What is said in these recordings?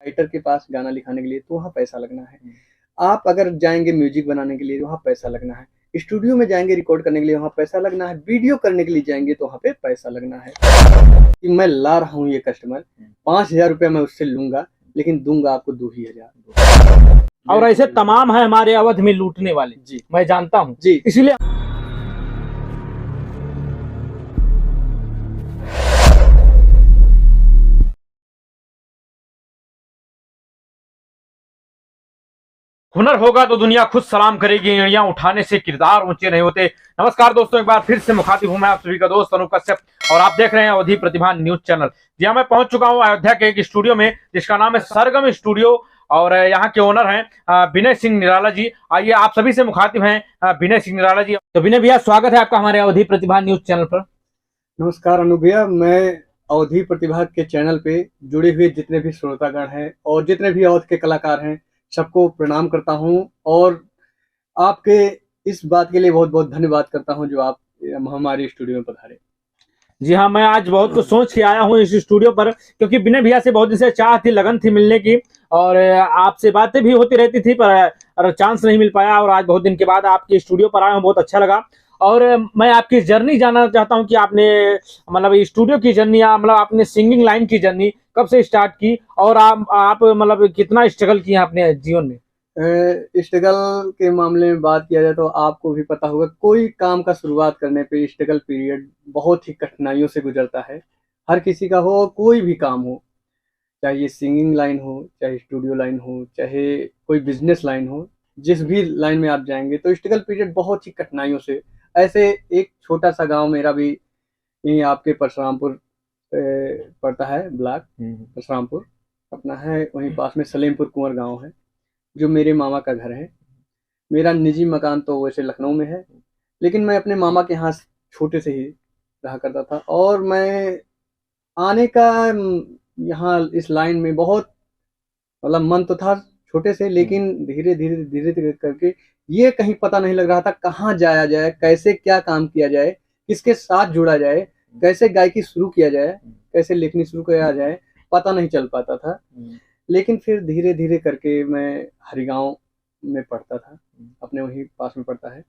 Writer के पास गाना लिखाने के लिए तो वहाँ पैसा लगना है। आप अगर जाएंगे म्यूजिक बनाने के लिए वहाँ पैसा लगना है, स्टूडियो में जाएंगे रिकॉर्ड करने के लिए वहाँ पैसा लगना है, वीडियो करने के लिए जाएंगे तो वहाँ पे पैसा लगना है। कि मैं ला रहा हूँ ये कस्टमर, 5,000 रुपया मैं उससे लूंगा, लेकिन दूंगा आपको 2,000। और ऐसे तमाम है हमारे अवध में लूटने वाले जी, मैं जानता हूँ जी। इसलिए हुनर होगा तो दुनिया खुद सलाम करेगी। एड़ियां उठाने से किरदार ऊंचे नहीं होते। नमस्कार दोस्तों, एक बार फिर से मुखातिब हूं मैं आप सभी का दोस्त अनूप कश्यप और आप देख रहे हैं अवधी प्रतिभा न्यूज चैनल। जी हाँ, मैं पहुंच चुका हूं अयोध्या के एक स्टूडियो में जिसका नाम है सरगम स्टूडियो और यहाँ के ओनर हैं विनय सिंह निराला जी। आइए आप सभी से मुखातिब हैं विनय सिंह निराला जी। तो विनय भैया, स्वागत है आपका हमारे अवधी प्रतिभा न्यूज चैनल पर। नमस्कार अनु भैया, मैं अवधी प्रतिभा के चैनल पे जुड़े हुए जितने भी श्रोतागण हैं और जितने भी अवध के कलाकार हैं सबको प्रणाम करता हूं और आपके इस बात के लिए बहुत बहुत धन्यवाद करता हूं जो आप हमारे स्टूडियो में पधारे। जी हाँ, मैं आज बहुत कुछ सोच के आया हूँ इस स्टूडियो पर, क्योंकि विनय भैया से बहुत दिन से चाह थी, लगन थी मिलने की और आपसे बातें भी होती रहती थी पर चांस नहीं मिल पाया और आज बहुत दिन के बाद आपके स्टूडियो पर आया हूँ, बहुत अच्छा लगा। और मैं आपकी जर्नी जानना चाहता हूँ कि आपने मतलब स्टूडियो की जर्नी या मतलब आपने सिंगिंग लाइन की जर्नी कब से स्टार्ट की और आप मतलब कितना स्ट्रगल किया अपने जीवन में। स्ट्रगल के मामले में बात किया जाए तो आपको भी पता होगा, कोई काम का शुरुआत करने पे स्ट्रगल पीरियड बहुत ही कठिनाइयों से गुजरता है। हर किसी का हो, कोई भी काम हो, चाहे ये सिंगिंग लाइन हो, चाहे स्टूडियो लाइन हो, चाहे कोई बिजनेस लाइन हो, जिस भी लाइन में आप जाएंगे तो स्ट्रगल पीरियड बहुत ही कठिनाइयों से। ऐसे एक छोटा सा गांव मेरा भी यहीं आपके परशुरामपुर पड़ता है, ब्लॉक परशुरामपुर अपना है, वहीं पास में सलेमपुर कुंवर गांव है जो मेरे मामा का घर है। मेरा निजी मकान तो वैसे लखनऊ में है, लेकिन मैं अपने मामा के यहाँ छोटे से ही रहा करता था और मैं आने का यहाँ इस लाइन में बहुत मतलब मन तो था छोटे से, लेकिन धीरे धीरे धीरे धीरे करके ये कहीं पता नहीं लग रहा था कहाँ जाया जाए, कैसे क्या काम किया जाए, किसके साथ जुड़ा जाए, कैसे गायकी शुरू किया जाए, कैसे लिखनी शुरू किया जाए, पता नहीं चल पाता था। लेकिन फिर धीरे धीरे करके मैं हरिगांव में पढ़ता था, अपने वहीं पास में पढ़ता है।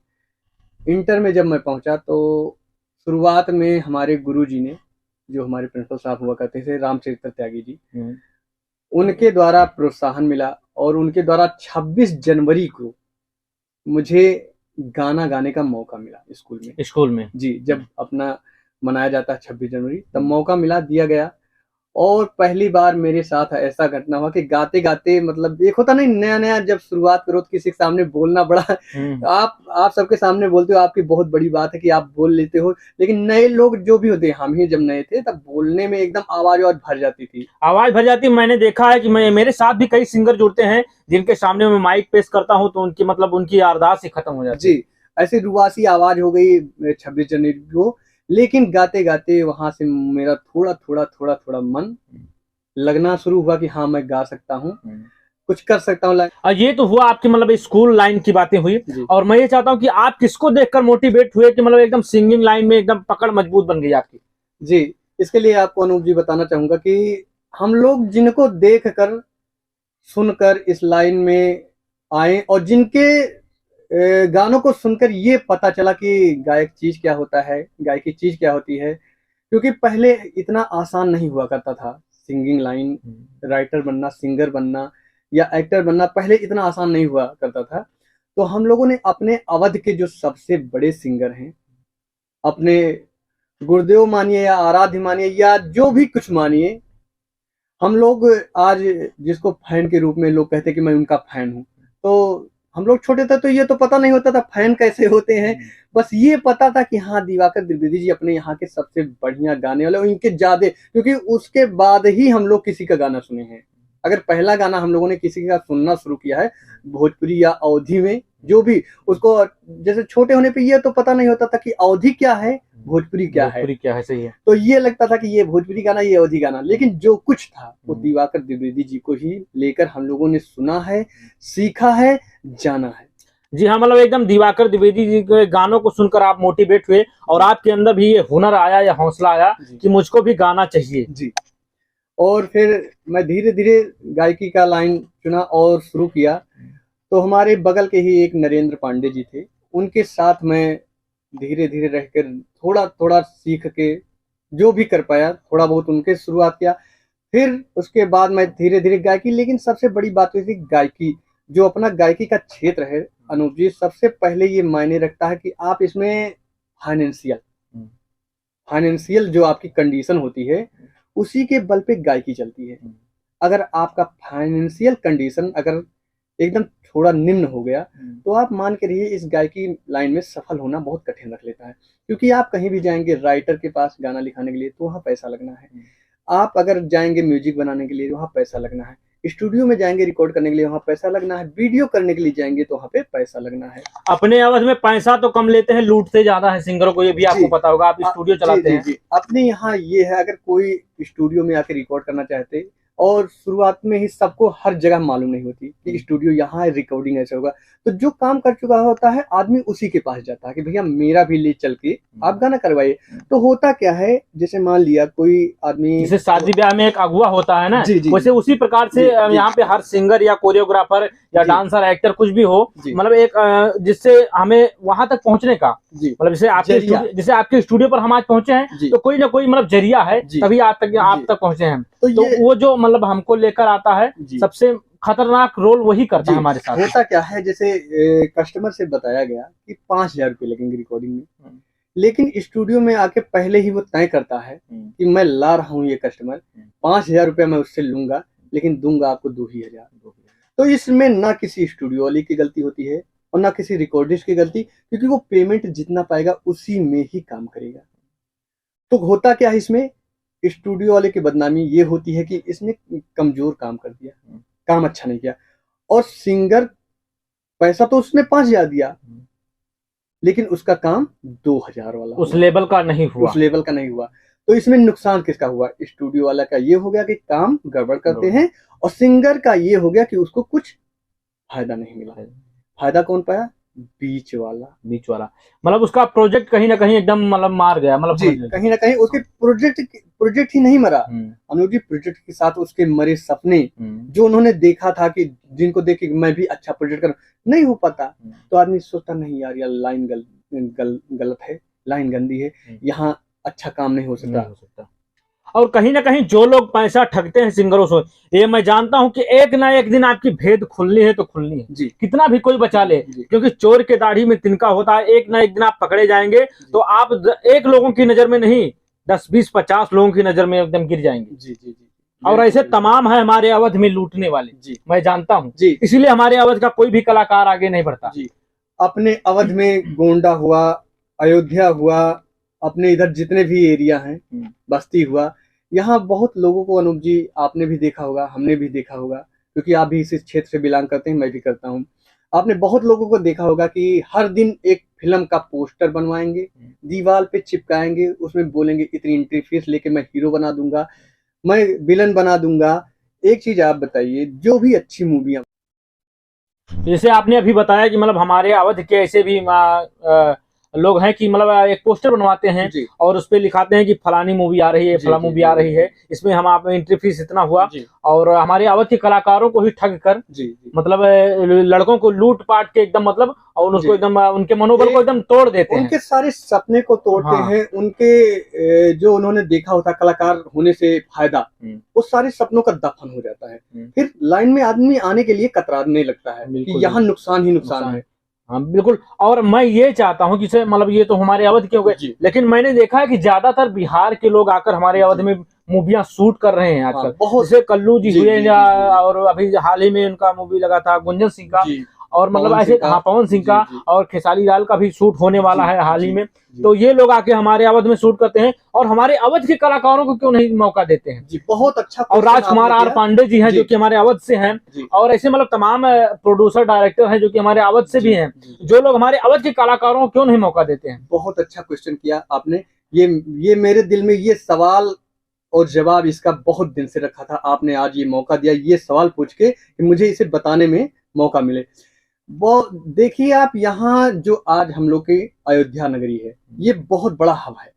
इंटर में जब मैं पहुंचा तो शुरुआत में हमारे गुरुजी ने, जो हमारे प्रिंसिपल साहब हुआ करते थे रामचरित्र त्यागी जी, उनके द्वारा प्रोत्साहन मिला और उनके द्वारा 26 जनवरी को मुझे गाना गाने का मौका मिला स्कूल में। जी, जब अपना मनाया जाता है 26 जनवरी, तब मौका मिला, दिया गया। और पहली बार मेरे साथ ऐसा घटना हुआ कि गाते गाते, मतलब एक होता नहीं, नया नया जब शुरुआत करो तो किसी के सामने बोलना बड़ा आप सबके सामने बोलते हो, आपकी बहुत बड़ी बात है कि आप बोल लेते हो, लेकिन नए लोग जो भी होते हैं, हम ही जब नए थे तब बोलने में एकदम आवाज भर जाती थी। मैंने देखा है कि मेरे साथ भी कई सिंगर जुड़ते हैं जिनके सामने मैं माइक पेश करता हूँ तो उनकी मतलब उनकी अरदास ही खत्म हो जाती है। जी, ऐसी रुआसी आवाज हो गई 26 जनवरी को। लेकिन गाते गाते वहां से मेरा थोड़ा थोड़ा थोड़ा थोड़ा मन लगना शुरू हुआ कि हाँ मैं गा सकता हूँ, कुछ कर सकता हूँ। ये तो हुआ आपकी मतलब स्कूल लाइन की बातें हुई, और मैं ये चाहता हूँ कि आप किसको देखकर मोटिवेट हुए कि मतलब एकदम सिंगिंग लाइन में एकदम पकड़ मजबूत बन गई आपकी। जी, इसके लिए आपको अनूप जी बताना चाहूंगा कि हम लोग जिनको देख कर सुनकर इस लाइन में आए और जिनके गानों को सुनकर ये पता चला कि गायक चीज क्या होता है, गायकी चीज क्या होती है, क्योंकि पहले इतना आसान नहीं हुआ करता था सिंगिंग लाइन, राइटर बनना, सिंगर बनना या एक्टर बनना पहले इतना आसान नहीं हुआ करता था। तो हम लोगों ने अपने अवध के जो सबसे बड़े सिंगर हैं, अपने गुरुदेव मानिए या आराध्य मानिए या जो भी कुछ मानिए, हम लोग आज जिसको फैन के रूप में लोग कहते हैं कि मैं उनका फैन हूँ, तो हम लोग छोटे थे तो ये तो पता नहीं होता था फैन कैसे होते हैं। बस ये पता था कि हाँ दिवाकर द्विवेदी जी अपने यहाँ के सबसे बढ़िया गाने वाले, इनके ज्यादा, क्योंकि उसके बाद ही हम लोग किसी का गाना सुने हैं। अगर पहला गाना हम लोगों ने किसी का सुनना शुरू किया है भोजपुरी या अवधी में, जो भी उसको जैसे छोटे होने पे ये तो पता नहीं होता था कि अवधी क्या है, भोजपुरी क्या है, सही है। तो ये लगता था कि ये भोजपुरी गाना, ये अवधी गाना, लेकिन जो कुछ था वो दिवाकर द्विवेदी जी को ही लेकर हम लोगों ने सुना है, सीखा है, जाना है। जी हाँ, मतलब एकदम दिवाकर द्विवेदी जी के गानों को सुनकर आप मोटिवेट हुए और आपके अंदर भी ये हुनर आया या हौसला आया कि मुझको भी गाना चाहिए। जी, और फिर मैं धीरे धीरे गायकी का लाइन चुना और शुरू किया। तो हमारे बगल के ही एक नरेंद्र पांडे जी थे, उनके साथ मैं धीरे धीरे रहकर थोड़ा थोड़ा सीख के जो भी कर पाया थोड़ा बहुत उनके शुरुआत किया। फिर उसके बाद मैं धीरे धीरे गायकी, लेकिन सबसे बड़ी बात हुई थी गायकी, जो अपना गायकी का क्षेत्र है अनूप जी, सबसे पहले ये मायने रखता है कि आप इसमें फाइनेंशियल फाइनेंशियल जो आपकी कंडीशन होती है उसी के बल पे गायकी चलती है। अगर आपका फाइनेंशियल कंडीशन अगर एकदम थोड़ा निम्न हो गया तो आप मान के रहिए इस गायकी लाइन में सफल होना बहुत कठिन रख लेता है। क्योंकि आप कहीं भी जाएंगे राइटर के पास गाना लिखाने के लिए तो वहाँ पैसा लगना है, आप अगर जाएंगे म्यूजिक बनाने के लिए वहाँ पैसा लगना है, स्टूडियो में जाएंगे रिकॉर्ड करने के लिए वहाँ पैसा लगना है, वीडियो करने के लिए जाएंगे तो वहाँ पे पैसा लगना है। अपने आवाज में पैसा तो कम लेते हैं, लूटते ज्यादा है सिंगरों को, ये भी आपको पता होगा, आप स्टूडियो चलाते हैं। जी। अपने यहाँ ये है, अगर कोई स्टूडियो में आके रिकॉर्ड करना चाहते, और शुरुआत में ही सबको हर जगह मालूम नहीं होती कि स्टूडियो यहाँ है, रिकॉर्डिंग ऐसे होगा, तो जो काम कर चुका होता है आदमी उसी के पास जाता है कि भैया मेरा भी ले चल के आप गाना करवाइए। तो होता क्या है, जैसे मान लिया कोई आदमी, जैसे शादी ब्याह में एक अगुआ होता है ना, जी, जी, वैसे उसी प्रकार से यहाँ पे हर सिंगर या कोरियोग्राफर या डांसर एक्टर कुछ भी हो, मतलब एक जिससे हमें वहां तक पहुंचने का, मतलब जैसे आपके स्टूडियो पर हम आज पहुंचे हैं तो कोई ना कोई मतलब जरिया है, तभी आप तक पहुंचे हैं। तो वो जो मतलब हमको लेकर आता है, सबसे खतरनाक रोल वही करता है हमारे साथ। होता क्या है, जैसे कस्टमर से बताया गया कि 5,000 रुपये लगेंगे रिकॉर्डिंग में, लेकिन स्टूडियो में आके पहले ही वो तय करता है कि मैं ला रहा हूँ ये कस्टमर, 5,000 रुपया मैं उससे लूंगा, लेकिन दूंगा आपको 2,000। तो इसमें ना किसी स्टूडियो वाले की गलती होती है और ना किसी रिकॉर्डिस्ट की गलती, क्योंकि वो पेमेंट जितना पाएगा उसी में ही काम करेगा। तो होता क्या है, इसमें स्टूडियो वाले की बदनामी ये होती है कि इसने कमजोर काम कर दिया, काम अच्छा नहीं किया, और सिंगर पैसा तो उसने 5,000 दिया लेकिन उसका काम 2,000 वाला उस लेवल का नहीं हुआ, उस लेवल का नहीं हुआ। तो इसमें नुकसान किसका हुआ, स्टूडियो वाला का ये हो गया कि काम गड़बड़ करते हैं, और सिंगर का ये हो गया कि उसको कुछ फायदा नहीं मिला। फायदा कौन पाया, बीच वाला, मतलब उसका प्रोजेक्ट कहीं ना कहीं एकदम मतलब मार गया, मतलब कहीं ना कहीं उसके प्रोजेक्ट ही नहीं मरा अनुज जी, प्रोजेक्ट के साथ उसके मरे सपने जो उन्होंने देखा था कि जिनको देख के मैं भी अच्छा प्रोजेक्ट करूं, नहीं हो पाता। तो आदमी सोचता नहीं यार लाइन गलत है, लाइन गंदी है, यहाँ अच्छा काम नहीं हो सकता। और कहीं ना कहीं जो लोग पैसा ठगते हैं सिंगरों से, ये मैं जानता हूं कि एक ना एक दिन आपकी भेद खुलनी है तो खुलनी है, कितना भी कोई बचा ले, क्योंकि चोर के दाढ़ी में तिनका होता है, एक ना एक दिन आप पकड़े जाएंगे तो आप एक लोगों की नजर में नहीं, 10, 20, 50 लोगों की नजर में एकदम गिर जाएंगे। और ऐसे तमाम है हमारे अवध में लूटने वाले, मैं जानता हूँ, इसीलिए हमारे अवध का कोई भी कलाकार आगे नहीं बढ़ता। अपने अवध में गोंडा हुआ, अयोध्या हुआ, अपने इधर जितने भी एरिया हैं, बस्ती हुआ, यहाँ बहुत लोगों को अनूप जी आपने भी देखा होगा, हमने भी देखा होगा, क्योंकि आप भी इसी क्षेत्र से बिलोंग करते हैं, मैं भी करता हूँ। आपने बहुत लोगों को देखा होगा कि हर दिन एक फिल्म का पोस्टर बनवाएंगे, दीवार पे चिपकाएंगे, उसमें बोलेंगे इतनी एंट्री फीस लेके मैं हीरो बना दूंगा, मैं विलन बना दूंगा। एक चीज आप बताइए, जो भी अच्छी मूवियां, जैसे आपने अभी बताया कि मतलब हमारे अवध के ऐसे भी लोग हैं कि मतलब एक पोस्टर बनवाते हैं और उस पर लिखाते हैं कि फलानी मूवी आ रही है, फला मूवी आ रही है, इसमें हम आप एंट्री फीस इतना हुआ, और हमारे अवध के कलाकारों को ही ठग कर मतलब लड़कों को लूट पाट के एकदम मतलब, और उसको एकदम उनके मनोबल को एकदम तोड़ देते हैं, उनके सारे सपने को तोड़ते हैं, उनके जो उन्होंने देखा होता कलाकार होने से फायदा, वो सारे सपनों का दफन हो जाता है। फिर लाइन में आदमी आने के लिए कतराने लगता है कि यहाँ नुकसान ही नुकसान है। हाँ बिल्कुल। और मैं ये चाहता हूँ कि मतलब ये तो हमारे अवध के हो गए, लेकिन मैंने देखा है कि ज्यादातर बिहार के लोग आकर हमारे अवध में मूवियां शूट कर रहे हैं आजकल। जैसे कल्लू जी हुए, और अभी हाल ही में उनका मूवी लगा था गुंजन सिंह का, और मतलब ऐसे पवन सिंह का, और खेसारी लाल का भी शूट होने वाला है हाल ही में। तो ये लोग आके हमारे अवध में शूट करते हैं, और हमारे अवध के कलाकारों को क्यों नहीं मौका देते हैं। बहुत अच्छा। और राजकुमार आर पांडे जी हैं जो कि हमारे अवध से हैं, और ऐसे मतलब तमाम प्रोड्यूसर डायरेक्टर हैं जो कि हमारे अवध से भी हैं, जो लोग हमारे अवध के कलाकारों को क्यों नहीं मौका देते हैं। बहुत अच्छा क्वेश्चन किया आपने, ये मेरे दिल में ये सवाल और जवाब इसका बहुत दिन से रखा था। आपने आज ये मौका दिया ये सवाल पूछ के कि मुझे इसे बताने में मौका मिले। वो देखिए आप, यहाँ जो आज हम लोग की अयोध्या नगरी है, ये बहुत बड़ा हब है,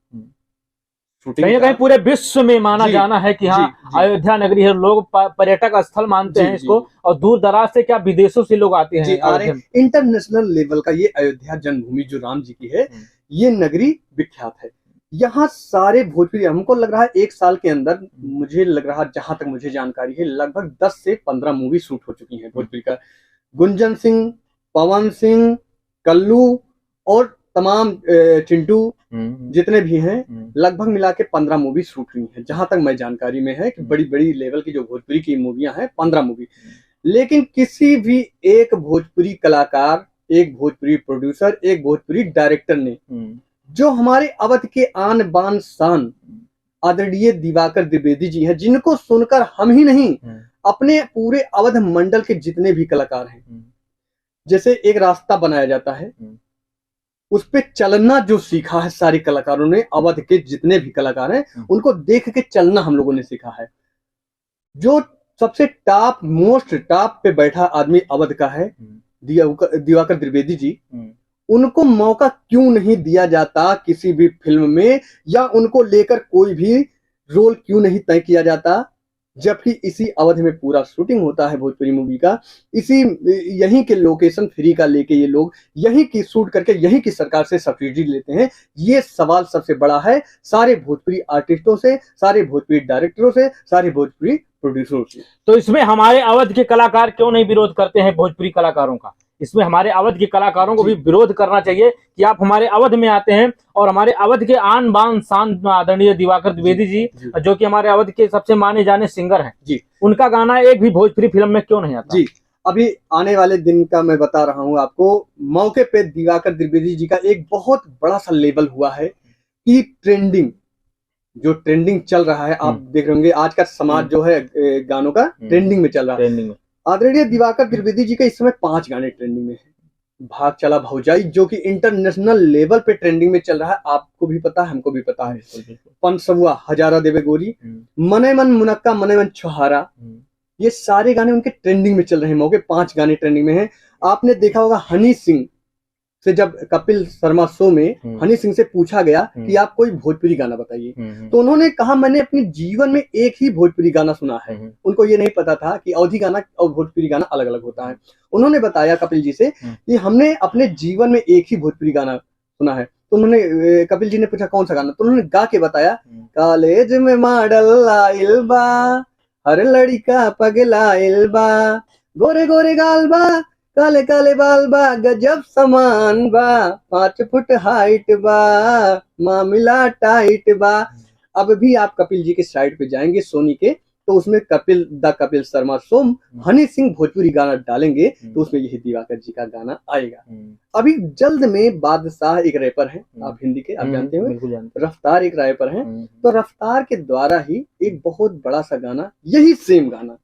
शूटिंग कहीं ना कहीं पूरे विश्व में माना जी, जाना है कि हाँ जी, जी, अयोध्या नगरी है, लोग पर्यटक स्थल मानते जी, हैं जी, इसको, और दूर दराज से क्या विदेशों से लोग आते जी हैं आ रहे अयोध्या में। इंटरनेशनल लेवल का ये अयोध्या जन्मभूमि जो राम जी की है, ये नगरी विख्यात है। यहाँ सारे भोजपुरी, हमको लग रहा है एक साल के अंदर, मुझे लग रहा, जहां तक मुझे जानकारी है, लगभग 10 से 15 मूवी शूट हो चुकी हैं भोजपुरी का। गुंजन सिंह, पवन सिंह, कल्लू और तमाम चिंटू जितने भी हैं, लगभग मिला के 15 मूवी शूट हुई हैं, जहां तक मैं जानकारी में है कि बड़ी बड़ी लेवल की जो भोजपुरी की मूवियां हैं 15 मूवी। लेकिन किसी भी एक भोजपुरी कलाकार, एक भोजपुरी प्रोड्यूसर, एक भोजपुरी डायरेक्टर ने जो हमारे अवध के आन बान शान आदरणीय दिवाकर द्विवेदी जी हैं, जिनको सुनकर हम ही नहीं अपने पूरे अवध मंडल के जितने भी कलाकार हैं, जैसे एक रास्ता बनाया जाता है, उस पे चलना जो सीखा है सारे कलाकारों ने, अवध के जितने भी कलाकार हैं उनको देख के चलना हम लोगों ने सीखा है। जो सबसे टॉप मोस्ट टॉप पे बैठा आदमी अवध का है दिवाकर द्विवेदी जी, उनको मौका क्यों नहीं दिया जाता किसी भी फिल्म में, या उनको लेकर कोई भी रोल क्यों नहीं तय किया जाता, जबकि इसी अवध में पूरा शूटिंग होता है भोजपुरी मूवी का, इसी यहीं के लोकेशन फ्री का लेके ये लोग यहीं की शूट करके यहीं की सरकार से सब्सिडी लेते हैं। ये सवाल सबसे बड़ा है सारे भोजपुरी आर्टिस्टों से, सारे भोजपुरी डायरेक्टरों से, सारे भोजपुरी प्रोड्यूसरों से। तो इसमें हमारे अवध के कलाकार क्यों नहीं विरोध करते हैं भोजपुरी कलाकारों का? इसमें हमारे अवध के कलाकारों को भी विरोध करना चाहिए कि आप हमारे अवध में आते हैं और हमारे अवध के आन बान शान आदरणीय दिवाकर द्विवेदी जी, जो कि हमारे अवध के सबसे माने जाने सिंगर हैं जी, उनका गाना एक भी भोजपुरी फिल्म में क्यों नहीं आता? जी, अभी आने वाले दिन का मैं बता रहा हूँ आपको, मौके पे दिवाकर द्विवेदी जी का एक बहुत बड़ा सा लेवल हुआ है कि जो ट्रेंडिंग चल रहा है, आप देख रहे होंगे आज का समाज जो है गानों का ट्रेंडिंग में चल रहा है। आदरणीय दिवाकर द्विवेदी जी के इस समय 5 गाने ट्रेंडिंग में है। भाग चला भौजाई जो कि इंटरनेशनल लेवल पे ट्रेंडिंग में चल रहा है, आपको भी पता है, हमको भी पता है। पंचसुआ, हजारा देवे गोरी, मने मन मुनक्का, मने मन छुहारा, ये सारे गाने उनके ट्रेंडिंग में चल रहे हैं। मौके 5 गाने ट्रेंडिंग में हैं। आपने देखा होगा हनी सिंह से, जब कपिल शर्मा शो में हनी सिंह से पूछा गया कि आप कोई भोजपुरी गाना बताइए, तो उन्होंने कहा मैंने अपने जीवन में एक ही भोजपुरी गाना सुना है। उनको ये नहीं पता था कि अवधी गाना और भोजपुरी गाना अलग अलग होता है। उन्होंने बताया कपिल जी से कि हमने अपने जीवन में एक ही भोजपुरी गाना सुना है। तो उन्होंने, कपिल जी ने पूछा कौन सा गाना, तो उन्होंने गा के बताया, कॉलेज में मॉडल आइल बा, हर लड़का पगलाइल बा, गोरे गोरे गाल बा, काले काले बाल बा, गजब समान बा, 5 फुट हाइट बा, मामला टाइट बा। अब भी आप कपिल जी के साइड पे जाएंगे सोनी के, तो उसमें कपिल शर्मा शो हनी सिंह भोजपुरी गाना डालेंगे, तो उसमें यही दिवाकर जी का गाना आएगा। अभी जल्द में बादशाह एक रैपर है, आप हिंदी के, आप जानते हो, रफ्तार एक रैपर है, तो रफ्तार के द्वारा ही एक बहुत बड़ा सा गाना, यही सेम गाना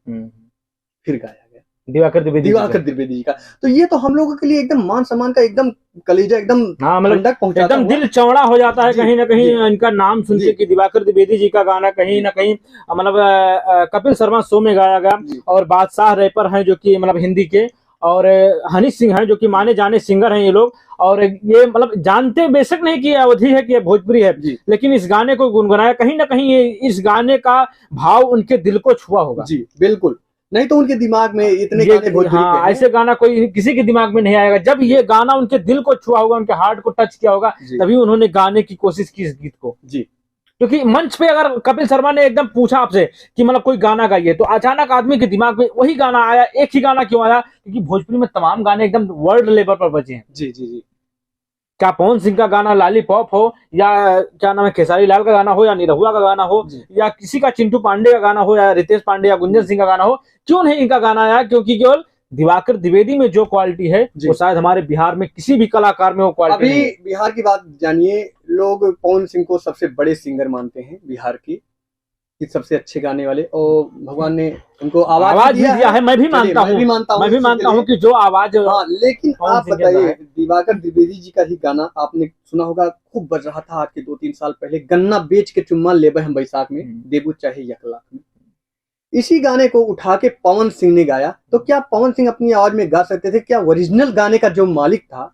फिर गाया गया दिवाकर द्विवेदी जी का। तो ये तो हम लोगों के लिए एकदम मान सम्मान का एकदम कलेजा एकदम एकदम दिल चौड़ा हो जाता है कहीं ना कहीं इनका नाम सुन के कि दिवाकर द्विवेदी जी का गाना कहीं ना कहीं मतलब कपिल शर्मा शो में गाया गया, और बादशाह रैपर हैं जो कि मतलब हिंदी के, और हनी सिंह हैं जो कि माने जाने सिंगर हैं ये लोग, और ये मतलब जानते बेशक नहीं कि अवधि है कि ये भोजपुरी है, लेकिन इस गाने को गुनगुनाया, कहीं ना कहीं इस गाने का भाव उनके दिल को छुआ होगा। जी बिल्कुल, नहीं तो उनके दिमाग में इतने गाने भोजपुरी हाँ, ऐसे गाना कोई किसी के दिमाग में नहीं आएगा। जब ये गाना उनके दिल को छुआ होगा, उनके हार्ट को टच किया होगा, तभी उन्होंने गाने की कोशिश की इस गीत को जी। क्योंकि मंच पे अगर कपिल शर्मा ने एकदम पूछा आपसे कि मतलब कोई गाना गाइए, तो अचानक आदमी के दिमाग में वही गाना आया। एक ही गाना क्यों आया? क्योंकि भोजपुरी में तमाम गाने एकदम वर्ल्ड लेवल पर बचे हैं। जी जी जी, क्या पवन सिंह का गाना लॉलीपॉप हो, या क्या नाम है खेसारी लाल का गाना हो, या निरहुआ का गाना हो, या किसी का चिंटू पांडे का गाना हो, या रितेश पांडे या गुंजन सिंह का गाना हो, क्यों नहीं इनका गाना आया? क्योंकि केवल दिवाकर द्विवेदी में जो क्वालिटी है वो शायद हमारे बिहार में किसी भी कलाकार में वो क्वालिटी अभी नहीं। बिहार की बात जानिए, लोग पवन सिंह को सबसे बड़े सिंगर मानते हैं बिहार की, सबसे अच्छे गाने वाले, और भगवान ने उनको आवाज दिया है। मैं भी मानता हूँ कि जो आवाज, हाँ, लेकिन आप बताइए, दिवाकर द्विवेदी जी का ही गाना आपने सुना होगा, खूब बज रहा था आज के 2-3 साल पहले, गन्ना बेच के चुम्मा लेबे हम बैसाख में, देबू चाहे 1 लाख में। इसी गाने को उठा के पवन सिंह ने गाया, तो क्या पवन सिंह अपनी आवाज में गा सकते थे? क्या ओरिजिनल गाने का जो मालिक था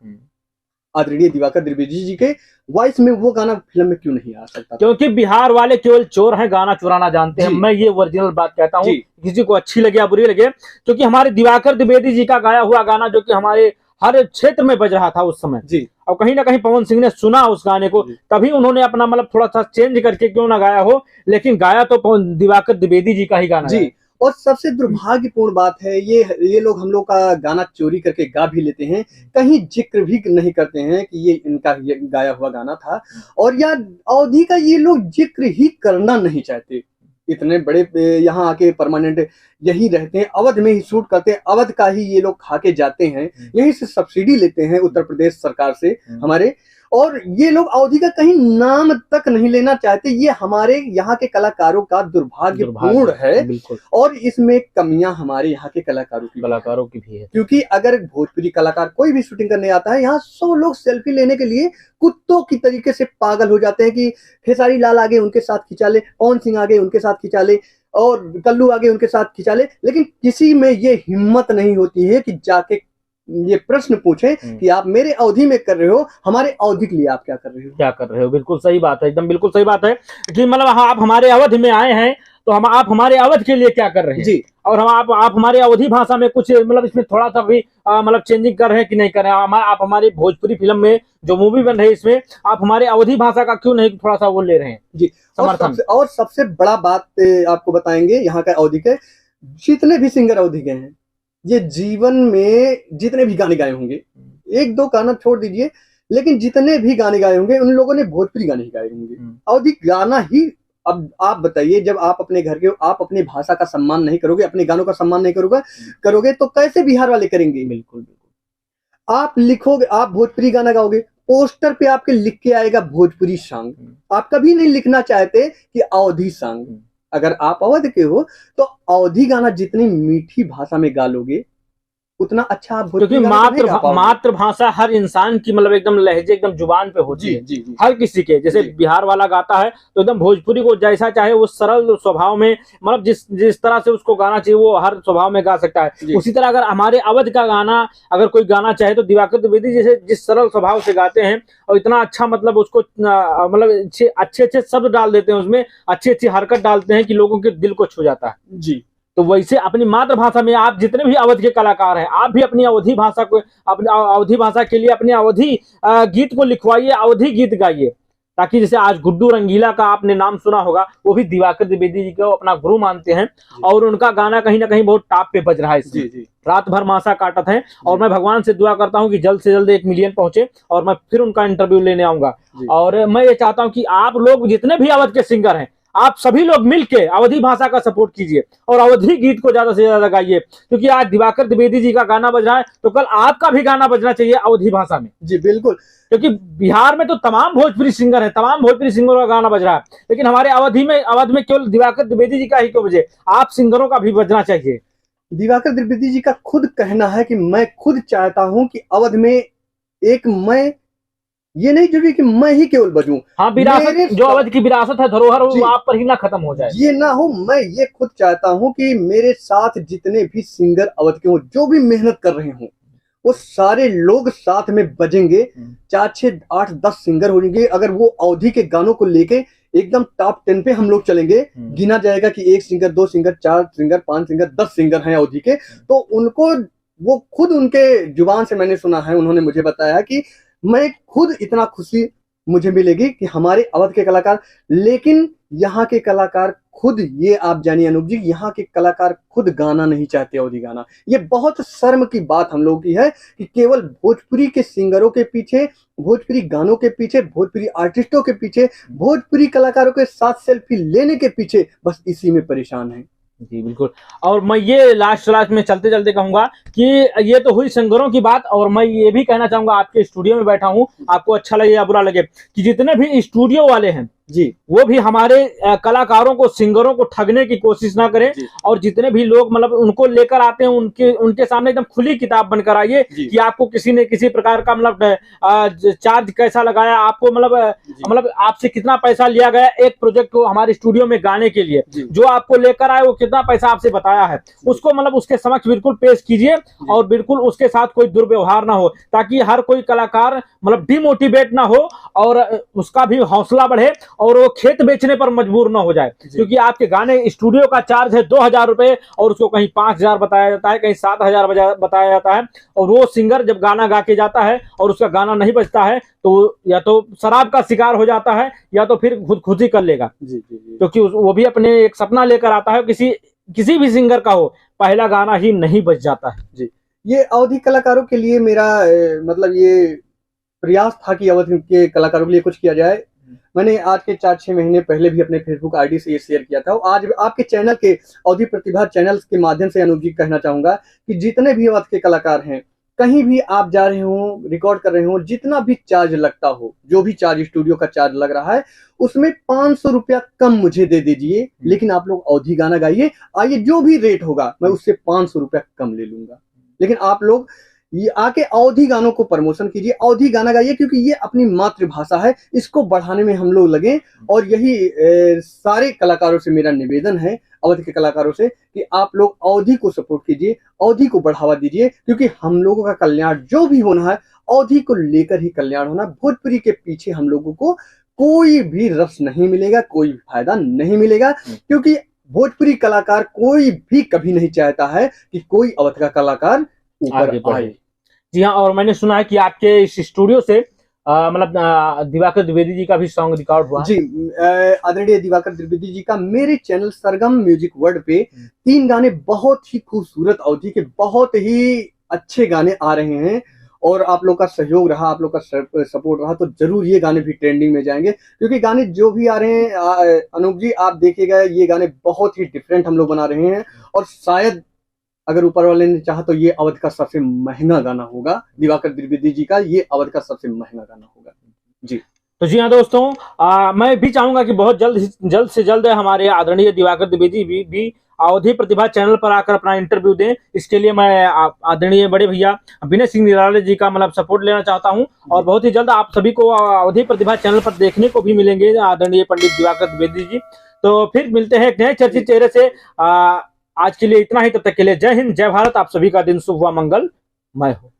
आदरणीय दिवाकर त्रिवेदी जी के वॉइस में वो गाना फिल्म में क्यों नहीं आ सकता? क्योंकि बिहार वाले केवल चोर हैं, गाना चुराना जानते हैं। मैं ये ओरिजिनल बात कहता हूँ, किसी को अच्छी लगे या बुरी लगे, क्योंकि हमारे दिवाकर त्रिवेदी जी का गाया हुआ गाना जो कि हमारे हर क्षेत्र में बज रहा था उस समय जी, और कहीं ना कहीं पवन सिंह ने सुना उस गाने को, तभी उन्होंने अपना मतलब थोड़ा सा चेंज करके क्यों ना गाया हो, लेकिन गाया तो दिवाकर त्रिवेदी जी का ही गाना जी। और सबसे दुर्भाग्यपूर्ण बात है, ये लोग हम लोग का गाना चोरी करके गा भी लेते हैं, कहीं जिक्र भी नहीं करते हैं कि ये इनका ये गाया हुआ गाना था, और या अवधि का ये लोग जिक्र ही करना नहीं चाहते। इतने बड़े यहाँ आके परमानेंट यही रहते हैं, अवध में ही शूट करते हैं, अवध का ही ये लोग खा के जाते हैं, यहीं से सब्सिडी लेते हैं उत्तर प्रदेश सरकार से हमारे, और ये लोग अवधि का कहीं नाम तक नहीं लेना चाहते। ये हमारे यहाँ के कलाकारों का दुर्भाग्यपूर्ण है, और इसमें कमियां हमारे यहाँ के कलाकारों की भी है, क्योंकि अगर भोजपुरी कलाकार कोई भी शूटिंग करने आता है, यहाँ 100 लोग सेल्फी लेने के लिए कुत्तों की तरीके से पागल हो जाते हैं कि खेसारी लाल आगे उनके साथ खिंचा ले, पवन सिंह आगे उनके साथ खिंचा ले, और कल्लू आगे उनके साथ खिंचा ले, लेकिन किसी में ये हिम्मत नहीं होती है कि जाके ये प्रश्न पूछे कि आप मेरे अवधि में कर रहे हो, हमारे अवधि के लिए आप क्या कर रहे हो। बिल्कुल सही बात है, एकदम बिल्कुल सही बात है कि मतलब आप हमारे अवधि में आए हैं तो आप हमारे अवध के लिए क्या कर रहे हैं जी, और हम आप हमारे अवधि भाषा में कुछ मतलब इसमें थोड़ा सा भी मतलब चेंजिंग कर रहे हैं कि नहीं कर रहे हैं। आप हमारी भोजपुरी फिल्म में जो मूवी बन रही है इसमें आप हमारे अवधि भाषा का क्यों नहीं थोड़ा सा वो ले रहे हैं जी समर्थन। और सबसे बड़ा बात आपको बताएंगे, यहाँ का अवधि के जितने भी सिंगर अवधि के हैं, ये जीवन में जितने भी गाने गाए होंगे, एक दो गाना छोड़ दीजिए, लेकिन जितने भी गाने गाए होंगे उन लोगों ने भोजपुरी गाने ही गाए होंगे। अवधि गाना ही, अब आप बताइए, जब आप अपने घर के आप अपने भाषा का सम्मान नहीं करोगे, अपने गानों का सम्मान नहीं करोगे तो कैसे बिहार वाले करेंगे? बिल्कुल। आप लिखोगे, आप भोजपुरी गाना गाओगे, पोस्टर पे आपके लिख के आएगा भोजपुरी सॉन्ग, आप कभी नहीं लिखना चाहते कि अवधि सॉन्ग। अगर आप अवध के हो तो अवधि गाना जितनी मीठी भाषा में गा लोगे उतना अच्छा आप, क्योंकि मातृभाषा हर इंसान की मतलब एकदम लहजे एकदम जुबान पे होती है जी। हर किसी के, जैसे बिहार वाला गाता है तो एकदम भोजपुरी को जैसा चाहे वो सरल स्वभाव में मतलब जिस तरह से उसको गाना चाहिए वो हर स्वभाव में गा सकता है। उसी तरह अगर हमारे अवध का गाना अगर कोई गाना चाहे तो दिवाकर त्रिवेदी जैसे जिस सरल स्वभाव से गाते हैं और इतना अच्छा मतलब उसको मतलब अच्छे शब्द डाल देते हैं, उसमें अच्छी हरकत डालते हैं कि लोगों के दिल को छू जाता है जी। तो वैसे अपनी मातृभाषा में आप जितने भी अवध के कलाकार हैं, आप भी अपनी अवधि भाषा को, अपनी अवधि भाषा के लिए अपने अवधि गीत को लिखवाइए, अवधि गीत गाइए, ताकि जैसे आज गुड्डू रंगीला का आपने नाम सुना होगा, वो भी दिवाकर त्रिवेदी जी को अपना गुरु मानते हैं और उनका गाना कहीं ना कहीं बहुत टॉप पे बज रहा है इसमें। रात भर मासा काटत है, और मैं भगवान से दुआ करता हूँ कि जल्द से जल्द 1 मिलियन पहुंचे और मैं फिर उनका इंटरव्यू लेने आऊंगा। और मैं ये चाहता हूँ कि आप लोग जितने भी अवध के सिंगर हैं, आप सभी लोग मिलके अवधि भाषा का सपोर्ट कीजिए और अवधि गीत को ज्यादा से ज्यादा गाइए, क्योंकि आज दिवाकर त्रिवेदी जी का गाना बज रहा है तो कल आपका भी गाना बजना चाहिए अवधि भाषा में जी। बिल्कुल, क्योंकि बिहार में तो तमाम भोजपुरी सिंगर हैं, तमाम भोजपुरी सिंगरों का गाना बज रहा है, लेकिन हमारे अवध में केवल दिवाकर त्रिवेदी जी का ही क्यों बजे? आप सिंगरों का भी बजना चाहिए। दिवाकर त्रिवेदी जी का खुद कहना है कि मैं खुद चाहता हूं कि अवध में एक मैं, ये नहीं जरूरी कि मैं ही केवल बजूं, हाँ, विरासत जो अवध की विरासत है, धरोहर, वो आप पर ही ना खत्म हो जाए, ये ना हो। मैं ये खुद चाहता हूं कि मेरे साथ जितने भी सिंगर अवध के हों, जो भी मेहनत कर रहे हों, वो सारे लोग साथ में बजेंगे। 4, 6, 8, 10 सिंगर होंगे, अगर वो अवधि के गानों को लेके एकदम टॉप 10 पे हम लोग चलेंगे, गिना जाएगा कि 1 singer, 2 singer, 4 singer, 5 singer, 10 singer हैं अवधि के, तो उनको वो खुद उनके जुबान से मैंने सुना है, उन्होंने मुझे बताया कि मैं खुद इतना खुशी मुझे मिलेगी कि हमारे अवध के कलाकार, लेकिन यहाँ के कलाकार खुद, ये आप जानिए अनूप जी, यहाँ के कलाकार खुद गाना नहीं चाहते अवधि गाना। ये बहुत शर्म की बात हम लोगों की है कि केवल भोजपुरी के सिंगरों के पीछे, भोजपुरी गानों के पीछे, भोजपुरी आर्टिस्टों के पीछे, भोजपुरी कलाकारों के साथ सेल्फी लेने के पीछे, बस इसी में परेशान है जी। बिल्कुल, और मैं ये लास्ट में चलते चलते कहूंगा कि ये तो हुई सिंगरों की बात, और मैं ये भी कहना चाहूंगा, आपके स्टूडियो में बैठा हूं, आपको अच्छा लगे या बुरा लगे, कि जितने भी स्टूडियो वाले हैं जी वो भी हमारे कलाकारों को, सिंगरों को ठगने की कोशिश ना करें। जी और जितने भी लोग मतलब उनको लेकर आते हैं, उनके उनके सामने एकदम खुली किताब बनकर आइए जी कि आपको किसी ने किसी प्रकार का मतलब चार्ज कैसा लगाया, आपको जी मतलब आपसे कितना पैसा लिया गया एक प्रोजेक्ट को हमारे स्टूडियो में गाने के लिए, जी जो आपको लेकर आए वो कितना पैसा आपसे बताया है, उसको मतलब उसके समक्ष बिल्कुल पेश कीजिए। और बिल्कुल उसके साथ कोई दुर्व्यवहार ना हो, ताकि हर कोई कलाकार मतलब डिमोटिवेट ना हो और उसका भी हौसला बढ़े और वो खेत बेचने पर मजबूर ना हो जाए। क्योंकि आपके गाने स्टूडियो का चार्ज है 2,000 रुपए और उसको कहीं 5,000 बताया जाता है, कहीं 7,000 बताया जाता है। और वो सिंगर जब गाना गा के जाता है और उसका गाना नहीं बजता है तो या तो शराब का शिकार हो जाता है या तो फिर खुदकुशी कर लेगा। जी जी जी क्योंकि वो भी अपने एक सपना लेकर आता है, किसी भी सिंगर का हो, पहला गाना ही नहीं बज जाता है। जी। ये अवधि कलाकारों के लिए मेरा मतलब ये प्रयास था कि अवधि के कलाकारों के लिए कुछ किया जाए। मैंने आज के 4-6 महीने पहले भी अपने फेसबुक आईडी से ये शेयर किया था। और आज आपके चैनल के अवधि प्रतिभा चैनल के माध्यम से अनूप जी कहना चाहूंगा कि जितने भी अवध के कलाकार हैं, कहीं भी आप जा रहे हो, रिकॉर्ड कर रहे हो, जितना भी चार्ज लगता हो, जो भी चार्ज स्टूडियो का चार्ज लग रहा है, उसमें 500 रुपया कम मुझे दे दीजिए, लेकिन आप लोग अवधि गाना गाइए। आइए, जो भी रेट होगा मैं उससे 500 रुपया कम ले लूंगा, लेकिन आप लोग ये आके अवधि गानों को प्रमोशन कीजिए, अवधि गाना गाइए, क्योंकि ये अपनी मातृभाषा है, इसको बढ़ाने में हम लोग लगे। और यही सारे कलाकारों से मेरा निवेदन है, अवधि के कलाकारों से, कि आप लोग अवधि को सपोर्ट कीजिए, अवधि को बढ़ावा दीजिए, क्योंकि हम लोगों का कल्याण जो भी होना है अवधि को लेकर ही कल्याण होना। भोजपुरी के पीछे हम लोगों को कोई भी रस नहीं मिलेगा, कोई भी फायदा नहीं मिलेगा, क्योंकि भोजपुरी कलाकार कोई भी कभी नहीं चाहता है कि कोई अवध का कलाकार ऊपर आए। जी हाँ, और मैंने सुना है कि आपके इस स्टूडियो से मतलब दिवाकर द्विवेदी जी का भी सॉन्ग रिकॉर्ड हुआ है। जी, आदरणीय दिवाकर द्विवेदी जी का मेरे चैनल सरगम म्यूजिक वर्ल्ड पे 3 गाने बहुत ही खूबसूरत, अवधि के बहुत ही अच्छे गाने आ रहे हैं। और आप लोग का सहयोग रहा, आप लोग का सपोर्ट रहा, तो जरूर ये गाने भी ट्रेंडिंग में जाएंगे, क्योंकि गाने जो भी आ रहे हैं अनूप जी, आप देखिएगा, ये गाने बहुत ही डिफरेंट हम लोग बना रहे हैं। और शायद अगर ऊपर वाले ने चाहा तो ये अवध का सबसे महंगा गाना होगा, दिवाकर द्विवेदी जी का ये अवध का सबसे महंगा गाना होगा। जी तो जी हाँ दोस्तों, मैं भी चाहूंगा कि बहुत जल्द से जल्द हमारे आदरणीय दिवाकर द्विवेदी भी अवधि प्रतिभा चैनल पर आकर अपना इंटरव्यू दें। इसके लिए मैं आदरणीय बड़े भैया विनय सिंह निराला जी का मतलब सपोर्ट लेना चाहता हूं। और बहुत ही जल्द आप सभी को अवधि प्रतिभा चैनल पर देखने को भी मिलेंगे आदरणीय पंडित दिवाकर द्विवेदी जी। तो फिर मिलते हैं एक नए चर्चित चेहरे से। आज के लिए इतना ही, तब तक के लिए जय हिंद, जय भारत। आप सभी का दिन शुभ व मंगलमय हो।